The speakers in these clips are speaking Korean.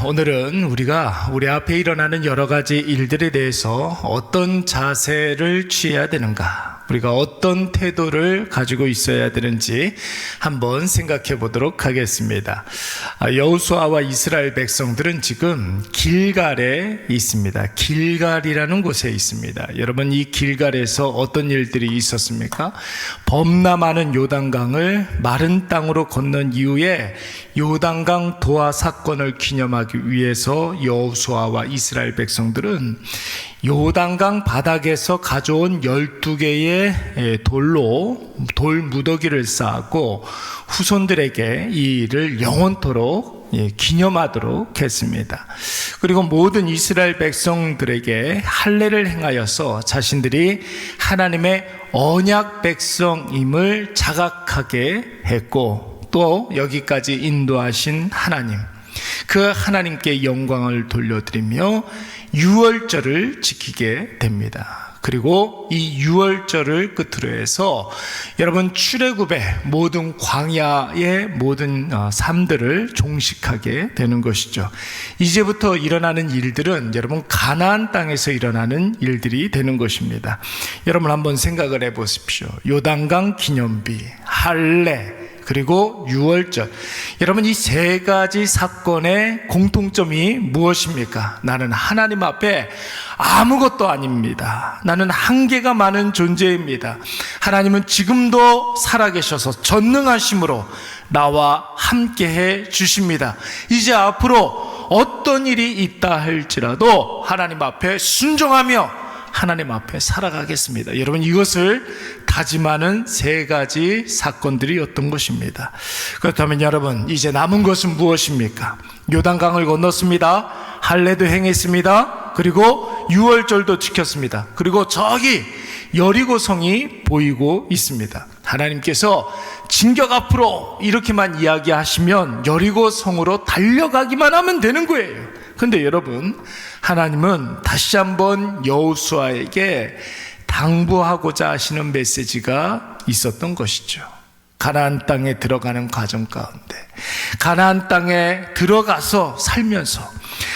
오늘은 우리가 우리 앞에 일어나는 여러 가지 일들에 대해서 어떤 자세를 취해야 되는가, 우리가 어떤 태도를 가지고 있어야 되는지 한번 생각해 보도록 하겠습니다. 여호수아와 이스라엘 백성들은 지금 길갈에 있습니다. 길갈이라는 곳에 있습니다. 여러분, 이 길갈에서 어떤 일들이 있었습니까? 범람하는 요단강을 마른 땅으로 건넌 이후에 요단강 도하 사건을 기념하기 위해서 여호수아와 이스라엘 백성들은 요단강 바닥에서 가져온 12개의 돌로 돌 무더기를 쌓고 후손들에게 이 일을 영원토록 기념하도록 했습니다. 그리고 모든 이스라엘 백성들에게 할례를 행하여서 자신들이 하나님의 언약 백성임을 자각하게 했고, 또 여기까지 인도하신 하나님, 그 하나님께 영광을 돌려드리며 유월절을 지키게 됩니다. 그리고 이 유월절을 끝으로 해서 여러분, 출애굽의 모든 광야의 모든 삶들을 종식하게 되는 것이죠. 이제부터 일어나는 일들은 여러분, 가나안 땅에서 일어나는 일들이 되는 것입니다. 여러분, 한번 생각을 해보십시오. 요단강 기념비, 할례, 그리고 유월절. 여러분, 이 세 가지 사건의 공통점이 무엇입니까? 나는 하나님 앞에 아무것도 아닙니다. 나는 한계가 많은 존재입니다. 하나님은 지금도 살아계셔서 전능하심으로 나와 함께해 주십니다. 이제 앞으로 어떤 일이 있다 할지라도 하나님 앞에 순종하며 하나님 앞에 살아가겠습니다. 여러분, 이것을 다짐하는 세 가지 사건들이었던 것입니다. 그렇다면 여러분, 이제 남은 것은 무엇입니까? 요단강을 건넜습니다. 할례도 행했습니다. 그리고 유월절도 지켰습니다. 그리고 저기 여리고성이 보이고 있습니다. 하나님께서 진격 앞으로 이렇게만 이야기하시면 여리고성으로 달려가기만 하면 되는 거예요. 근데 여러분, 하나님은 다시 한번 여호수아에게 당부하고자 하시는 메시지가 있었던 것이죠. 가나안 땅에 들어가는 과정 가운데, 가나안 땅에 들어가서 살면서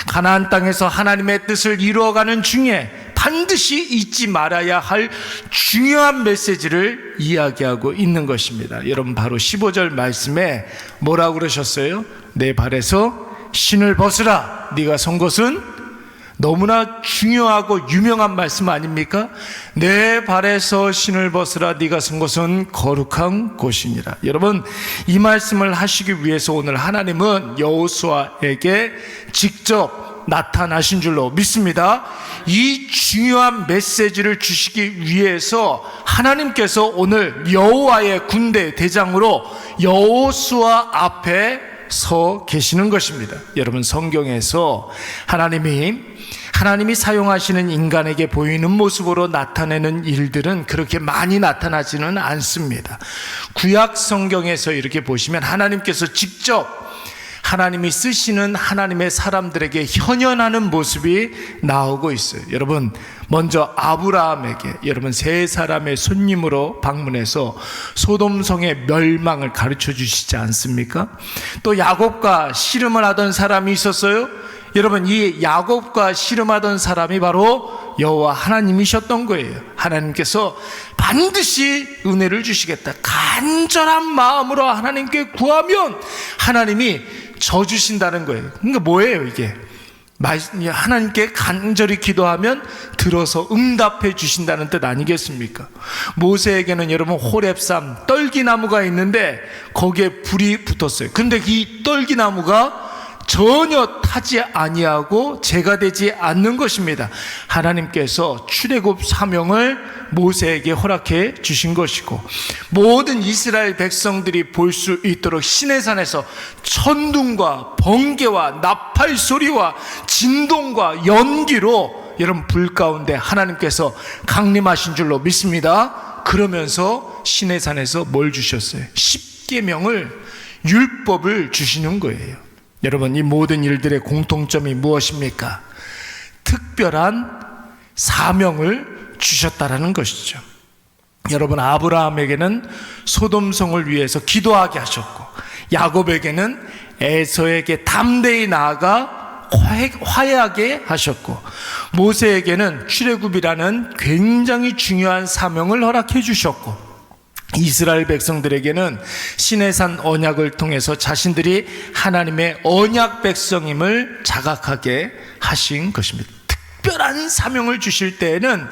가나안 땅에서 하나님의 뜻을 이루어가는 중에 반드시 잊지 말아야 할 중요한 메시지를 이야기하고 있는 것입니다. 여러분, 바로 15절 말씀에 뭐라고 그러셨어요? 내 발에서 신을 벗으라. 네가 선 것은, 너무나 중요하고 유명한 말씀 아닙니까? 내 발에서 신을 벗으라. 네가 선 것은 거룩한 곳이니라. 여러분, 이 말씀을 하시기 위해서 오늘 하나님은 여호수아에게 직접 나타나신 줄로 믿습니다. 이 중요한 메시지를 주시기 위해서 하나님께서 오늘 여호와의 군대 대장으로 여호수아 앞에 서 계시는 것입니다. 여러분, 성경에서 하나님이 사용하시는 인간에게 보이는 모습으로 나타내는 일들은 그렇게 많이 나타나지는 않습니다. 구약 성경에서 이렇게 보시면 하나님께서 직접 하나님이 쓰시는 하나님의 사람들에게 현현하는 모습이 나오고 있어요. 여러분, 먼저 아브라함에게 여러분 세 사람의 손님으로 방문해서 소돔성의 멸망을 가르쳐 주시지 않습니까? 또 야곱과 씨름을 하던 사람이 있었어요. 여러분, 이 야곱과 씨름하던 사람이 바로 여호와 하나님이셨던 거예요. 하나님께서 반드시 은혜를 주시겠다, 간절한 마음으로 하나님께 구하면 하나님이 져 주신다는 거예요. 그러니까 뭐예요 이게? 하나님께 간절히 기도하면 들어서 응답해 주신다는 뜻 아니겠습니까? 모세에게는 여러분 호렙산 떨기나무가 있는데 거기에 불이 붙었어요. 근데 이 떨기나무가 전혀 타지 아니하고 재가 되지 않는 것입니다. 하나님께서 출애굽 사명을 모세에게 허락해 주신 것이고, 모든 이스라엘 백성들이 볼 수 있도록 시내산에서 천둥과 번개와 나팔 소리와 진동과 연기로 여러분 불 가운데 하나님께서 강림하신 줄로 믿습니다. 그러면서 시내산에서 뭘 주셨어요? 십계명을, 율법을 주시는 거예요. 여러분, 이 모든 일들의 공통점이 무엇입니까? 특별한 사명을 주셨다라는 것이죠. 여러분, 아브라함에게는 소돔성을 위해서 기도하게 하셨고, 야곱에게는 에서에게 담대히 나아가 화해하게 하셨고, 모세에게는 출애굽이라는 굉장히 중요한 사명을 허락해 주셨고, 이스라엘 백성들에게는 시내산 언약을 통해서 자신들이 하나님의 언약 백성임을 자각하게 하신 것입니다. 특별한 사명을 주실 때에는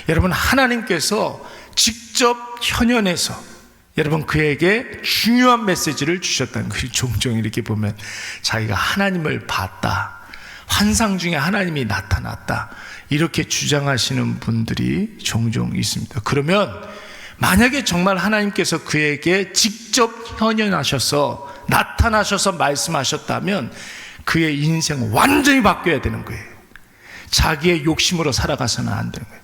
여러분, 하나님께서 직접 현현해서 여러분 그에게 중요한 메시지를 주셨다는 것이, 종종 이렇게 보면 자기가 하나님을 봤다, 환상 중에 하나님이 나타났다, 이렇게 주장하시는 분들이 종종 있습니다. 그러면 만약에 정말 하나님께서 그에게 직접 현현하셔서 나타나셔서 말씀하셨다면 그의 인생은 완전히 바뀌어야 되는 거예요. 자기의 욕심으로 살아가서는 안 되는 거예요.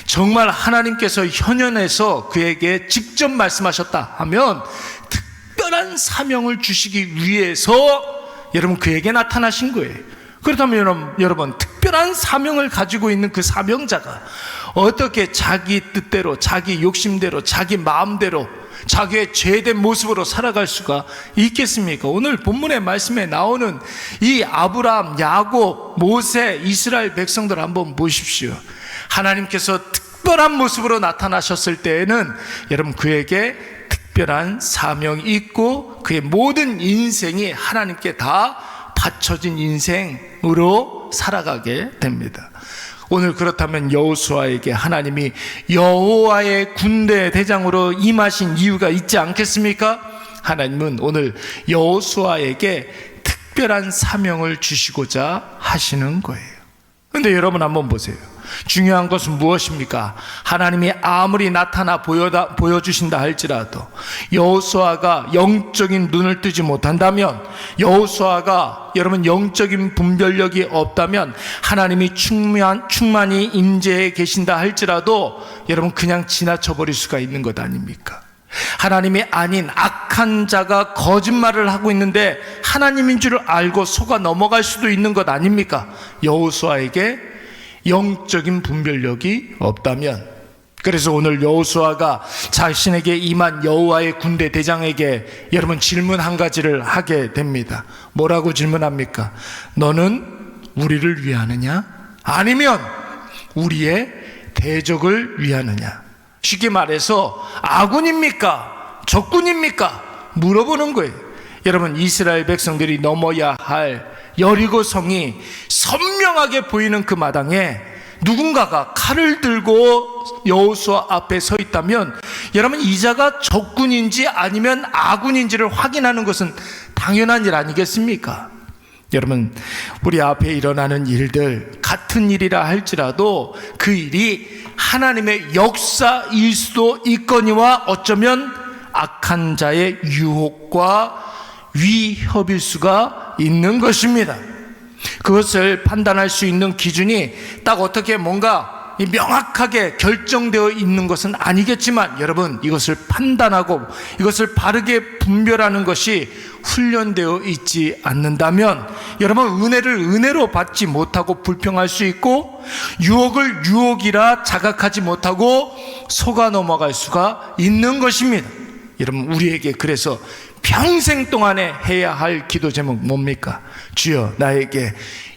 정말 하나님께서 현현해서 그에게 직접 말씀하셨다 하면 특별한 사명을 주시기 위해서 여러분 그에게 나타나신 거예요. 그렇다면 여러분, 특별한 사명을 가지고 있는 그 사명자가 어떻게 자기 뜻대로, 자기 욕심대로, 자기 마음대로, 자기의 죄된 모습으로 살아갈 수가 있겠습니까? 오늘 본문의 말씀에 나오는 이 아브라함, 야곱, 모세, 이스라엘 백성들 한번 보십시오. 하나님께서 특별한 모습으로 나타나셨을 때에는 여러분 그에게 특별한 사명이 있고 그의 모든 인생이 하나님께 다 바쳐진 인생으로 살아가게 됩니다. 오늘 그렇다면 여호수아에게 하나님이 여호와의 군대 대장으로 임하신 이유가 있지 않겠습니까? 하나님은 오늘 여호수아에게 특별한 사명을 주시고자 하시는 거예요. 그런데 여러분 한번 보세요. 중요한 것은 무엇입니까? 하나님이 아무리 나타나 보여주신다 할지라도 여호수아가 영적인 눈을 뜨지 못한다면, 여호수아가 여러분 영적인 분별력이 없다면, 하나님이 충만히 임재해 계신다 할지라도 여러분 그냥 지나쳐 버릴 수가 있는 것 아닙니까? 하나님이 아닌 악한 자가 거짓말을 하고 있는데 하나님인 줄 알고 속아 넘어갈 수도 있는 것 아닙니까? 여호수아에게 영적인 분별력이 없다면. 그래서 오늘 여호수아가 자신에게 임한 여호와의 군대 대장에게 여러분 질문 한 가지를 하게 됩니다. 뭐라고 질문합니까? 너는 우리를 위하느냐? 아니면 우리의 대적을 위하느냐? 쉽게 말해서 아군입니까? 적군입니까? 물어보는 거예요. 여러분, 이스라엘 백성들이 넘어야 할 여리고 성이 선명하게 보이는 그 마당에 누군가가 칼을 들고 여호수아 앞에 서 있다면 여러분 이 자가 적군인지 아니면 아군인지를 확인하는 것은 당연한 일 아니겠습니까? 여러분, 우리 앞에 일어나는 일들 같은 일이라 할지라도 그 일이 하나님의 역사일 수도 있거니와 어쩌면 악한 자의 유혹과 위협일 수가 있는 것입니다. 그것을 판단할 수 있는 기준이 딱 어떻게 뭔가 명확하게 결정되어 있는 것은 아니겠지만 여러분, 이것을 판단하고 이것을 바르게 분별하는 것이 훈련되어 있지 않는다면 여러분 은혜를 은혜로 받지 못하고 불평할 수 있고 유혹을 유혹이라 자각하지 못하고 속아 넘어갈 수가 있는 것입니다. 여러분, 우리에게 그래서 평생 동안에 해야 할 기도 제목 뭡니까? 주여, 나에게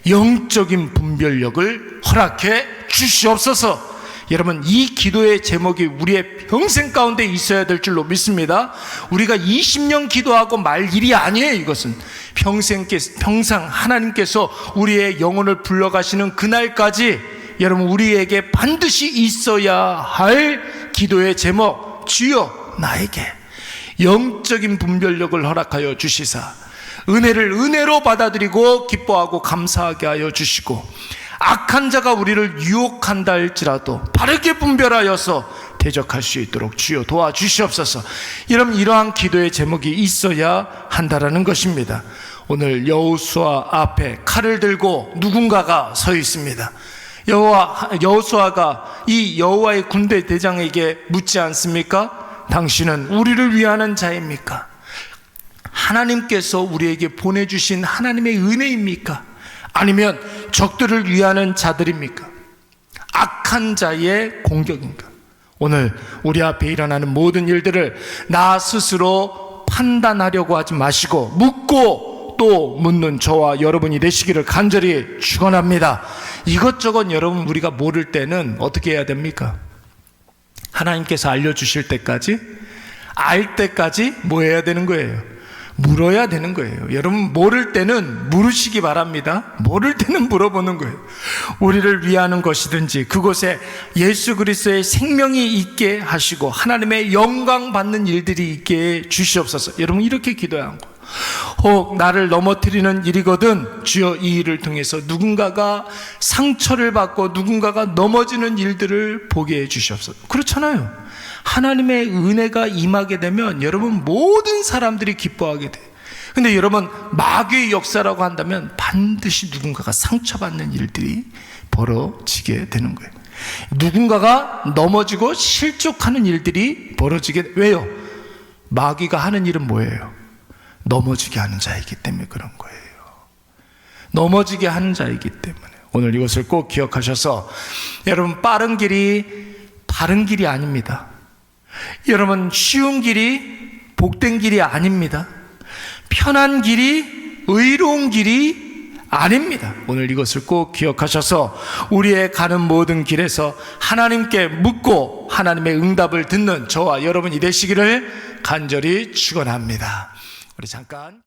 영적인 분별력을 허락해 주시옵소서. 여러분, 이 기도의 제목이 우리의 평생 가운데 있어야 될 줄로 믿습니다. 우리가 20년 기도하고 말 일이 아니에요. 이것은 평생 하나님께서 우리의 영혼을 불러가시는 그날까지 여러분 우리에게 반드시 있어야 할 기도의 제목, 주여 나에게 영적인 분별력을 허락하여 주시사 은혜를 은혜로 받아들이고 기뻐하고 감사하게 하여 주시고 악한 자가 우리를 유혹한다 할지라도 바르게 분별하여서 대적할 수 있도록 주여 도와주시옵소서. 여러분, 이러한 기도의 제목이 있어야 한다라는 것입니다. 오늘 여호수아 앞에 칼을 들고 누군가가 서 있습니다. 여호수아가 이 여호와의 군대 대장에게 묻지 않습니까? 당신은 우리를 위하는 자입니까? 하나님께서 우리에게 보내주신 하나님의 은혜입니까? 아니면 적들을 위하는 자들입니까? 악한 자의 공격인가? 오늘 우리 앞에 일어나는 모든 일들을 나 스스로 판단하려고 하지 마시고 묻고 또 묻는 저와 여러분이 되시기를 간절히 축원합니다. 이것저것 여러분 우리가 모를 때는 어떻게 해야 됩니까? 하나님께서 알려주실 때까지, 알 때까지 뭐 해야 되는 거예요? 물어야 되는 거예요. 여러분 모를 때는 물으시기 바랍니다. 모를 때는 물어보는 거예요. 우리를 위하는 것이든지 그곳에 예수 그리스도의 생명이 있게 하시고 하나님의 영광 받는 일들이 있게 주시옵소서. 여러분 이렇게 기도해야 하는 거예요. 혹 나를 넘어뜨리는 일이거든 주여 이 일을 통해서 누군가가 상처를 받고 누군가가 넘어지는 일들을 보게 해 주시옵소서. 그렇잖아요. 하나님의 은혜가 임하게 되면 여러분 모든 사람들이 기뻐하게 돼요. 근데 여러분 마귀의 역사라고 한다면 반드시 누군가가 상처받는 일들이 벌어지게 되는 거예요. 누군가가 넘어지고 실족하는 일들이 벌어지게. 왜요? 마귀가 하는 일은 뭐예요? 넘어지게 하는 자이기 때문에 그런 거예요. 넘어지게 하는 자이기 때문에. 오늘 이것을 꼭 기억하셔서 여러분 빠른 길이 바른 길이 아닙니다. 여러분 쉬운 길이 복된 길이 아닙니다. 편한 길이 의로운 길이 아닙니다. 오늘 이것을 꼭 기억하셔서 우리의 가는 모든 길에서 하나님께 묻고 하나님의 응답을 듣는 저와 여러분이 되시기를 간절히 축원합니다. 우리 잠깐